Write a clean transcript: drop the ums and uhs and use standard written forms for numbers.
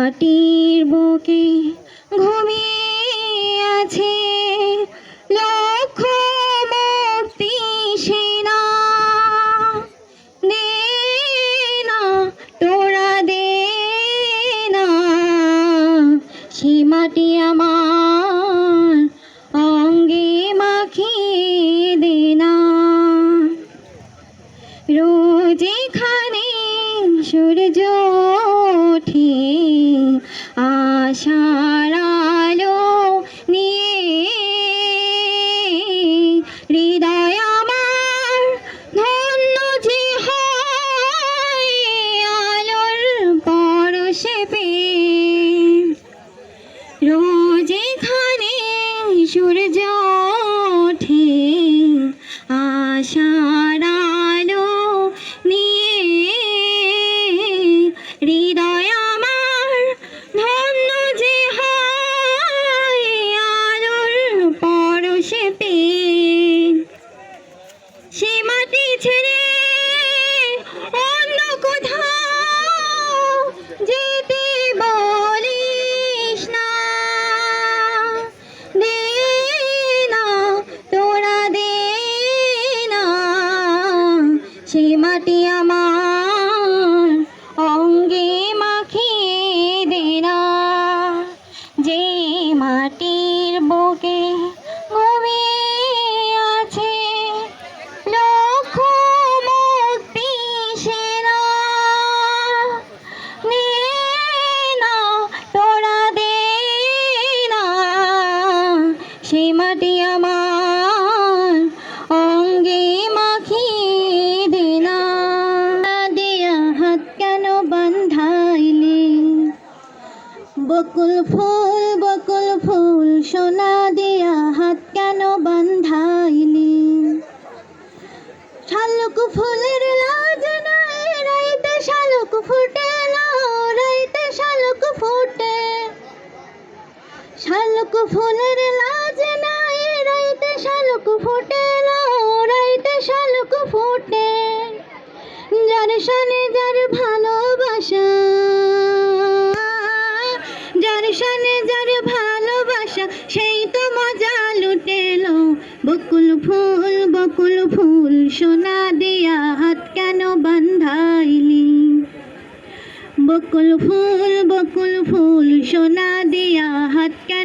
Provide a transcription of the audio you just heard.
মাটির বুকে ঘুমিয়ে আছে লক্ষ মুক্তি সেনা। দে না তোরা দে না, সে মাটি আমার অঙ্গে মাখিয়ে দে না। রোজ এখানে সূর্য ওঠে আশার আলো নিয়ে, হৃদয় আমার ধন্য যে হয় আলোর পরশে পেয়ে। রোজ এখানে সূর্য ওঠে আশার আলো নিয়ে, হৃদয় আমার ধন্য যে হয় আলোর পরশে পেয়ে। সে মাটি ছেড়ে অন্য কোথাও যেতে বলিস না। দে না তোরা দে না, সে মাটি আমার অঙ্গে মাখিয়ে দে না। যে মাটির বুকে ঘুমিয়ে আছে লক্ষ মুক্তি সেনা। দে না তোরা দে না, সে মাটি আমার অঙ্গে মাখিয়ে দে না। দেয়া হাত কেন বান্ধাইলি বকুল ফুল সোনা দিয়া হাত কেন বান্ধাইলি। শালুক ফুলের লাজ নাই রাইতে শালুক ফুটে না, রাইতে শালুক ফুটে। শালুক ফুলের লাজ নাই রাইতে শালুক ফুটে না, রাইতে শালুক ফুটে। যার শানে যার ভালোবাসা, যার শানে যার ভালোবাসা সেই তো মজা লুটেলো। বকুল ফুল সোনা দিয়া হাত কেন বান্ধাইলি। বকুল ফুল সোনা দিয়া হাত কেন